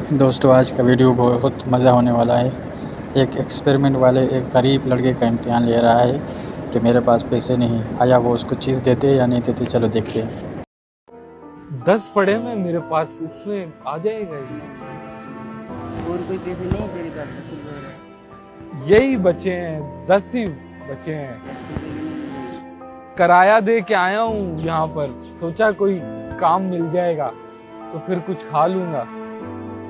दोस्तों आज का वीडियो बहुत मज़ा होने वाला है। एक एक्सपेरिमेंट वाले एक गरीब लड़के का इम्तिहान ले रहा है कि मेरे पास पैसे नहीं, आया वो उसको चीज़ देते या नहीं देते, चलो देखते हैं। 10 पड़े में मेरे पास, इसमें आ जाएगा ये। और कोई पैसे नहीं तेरे पास? 10 रुपए यही बचे हैं, 10 ही बचे हैं। 10 रुपए भी नहीं मिले। किराया दे के आया हूँ यहाँ पर, सोचा कोई काम मिल जाएगा तो फिर कुछ खा लूंगा।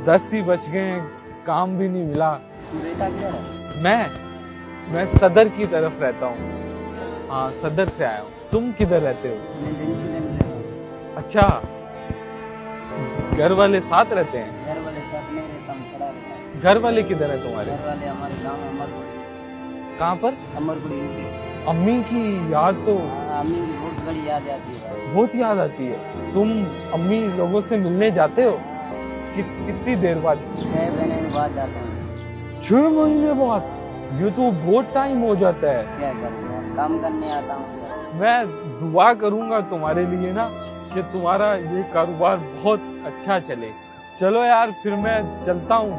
10 ही बच गए हैं, काम भी नहीं मिला। तू रहता किधर है? मैं सदर की तरफ रहता हूँ। हाँ, सदर से आया हूँ। तुम किधर रहते हो? मैं बेंचुले में रहता हूँ। अच्छा, घर वाले साथ रहते हैं? घर वाले साथ नहीं रहता हूँ, सड़ा रहता हूँ। घर वाले किधर है तुम्हारे? घर वाले हमारे गाँव अमरपुर। कहाँ पर? अमरपुर यूपी। अम्मी की याद तो हाँ, अम्मी की बहुत बड़ी याद आती है भाई। बहुत याद आती है। तुम अम्मी लोगों से मिलने जाते हो? कितनी देर बाद? 6 महीने के बाद जाता हूँ। 6 महीने बाद? ये तो बहुत टाइम हो जाता है। क्या करते हैं, काम करने आता हूँ यार। मैं दुआ करूंगा तुम्हारे लिए ना कि तुम्हारा ये कारोबार बहुत अच्छा चले। चलो यार, फिर मैं चलता हूँ।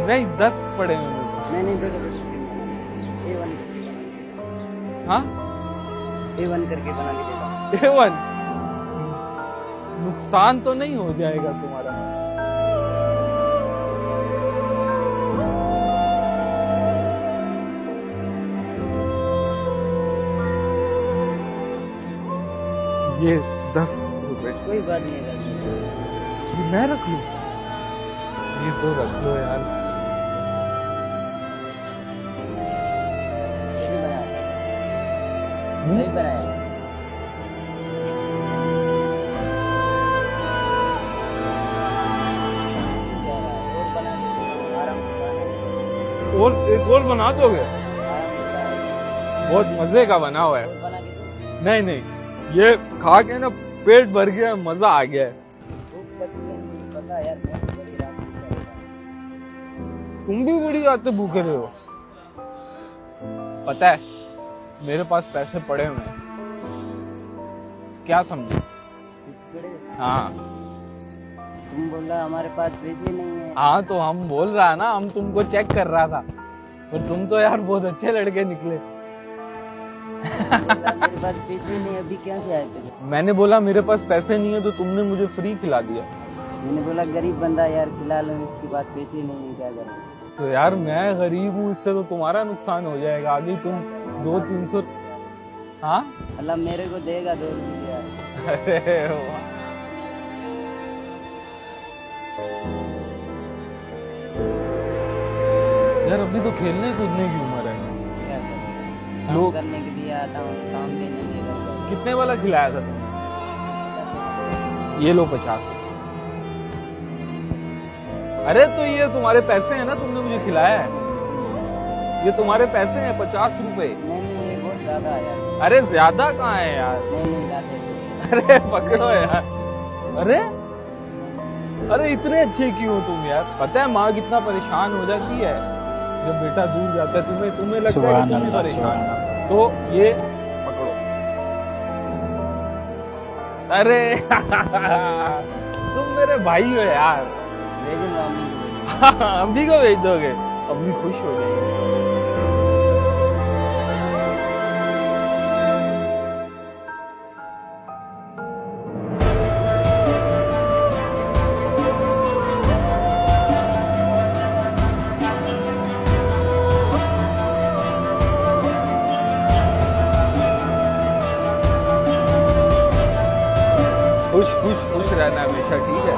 नहीं, 10 पड़े हैं मेरे पास। नहीं बेटे, A1 हाँ, A1 करके बना के देता हूँ। A1 नुकसान तो नहीं हो जाएगा तुम्हारा? ये 10 रुपए कोई बात नहीं है। ये मैं रख लूं? ये तो रख लो यार। ये भी बनाया सही बनाया। और बना के देता हूँ, आराम से बनाना। और एक और बना दोगे? आराम से बनाना। बहुत मजे का बना हुआ है। और बना के दो। नहीं नहीं, ये खा के ना पेट भर गया, मजा आ गया है। भूख लगती है, मुझे पता है यार, मैं तो बड़ी रात को करेगा। तुम भी बड़ी रातें भूखे रहे हो? पता है, मेरे पास पैसे पड़े हुए हैं। क्या समझे? इस बड़े हाँ तुम बोल रहा हमारे पास पैसे नहीं है। हाँ, तो हम बोल रहा है ना, हम तुमको चेक कर रहा था। पर तुम तो यार बहुत अच्छे लड़के निकले। बोला मेरे पास पैसे नहीं, अभी क्या से आए पैसे? मैंने बोला मेरे पास पैसे नहीं है, तो तुमने मुझे फ्री खिला दिया। मैंने बोला गरीब बंदा यार, खिला लो, इसके बाद पैसे नहीं है, क्या करें? तो यार मैं गरीब हूँ, इससे तो तुम्हारा नुकसान हो जाएगा। आगे तुम 200-300। हाँ अल्लाह मेरे को देगा 2 रुपये यार। अरे वाह। यार अभी तो खेलने कूदने की उम्र है। क्या करें, काम लोग करने के लिए आता हूँ, काम भी नहीं देगा। कितने वाला खिलाया था तुमने? ये लो 50। अरे तो ये तुम्हारे पैसे हैं ना, तुमने मुझे खिलाया है। ये तुम्हारे पैसे हैं, 50 रुपए। नहीं ये बहुत ज्यादा है यार। अरे ज्यादा कहाँ है यार? नहीं जाते। अरे पकड़ो यार। अरे अरे इतने अच्छे क्यों हो तुम यार? पता है माँ कितना परेशान हो जाती है जब बेटा दूर जाता है। तुम्हें लगता है सुभान कि तुम भी अल्लाह, परेशान सुभान हो। अल्लाह। तो ये पकड़ो। अरे तुम मेरे भाई हो यार। भेजूंगा अम्मी को, भेजूंगा। अम्मी को भेज दोगे? अम्मी खुश हो जाएगी। खुश खुश खुश रहना हमेशा, ठीक है?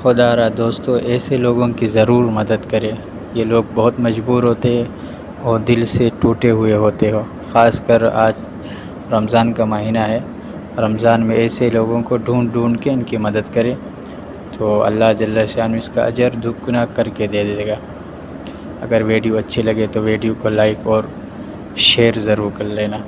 खुदा रहा दोस्तों, ऐसे लोगों की ज़रूर मदद करें। ये लोग बहुत मजबूर होते हैं और दिल से टूटे हुए होते हो। ख़ासकर आज रमज़ान का महीना है, रमज़ान में ऐसे लोगों को ढूंढ ढूंढ के इनकी मदद करें तो अल्लाह जल्ल शान इसका अजर दुगना करके दे देगा। अगर वीडियो अच्छी लगे तो वीडियो को लाइक और शेयर ज़रूर कर लेना।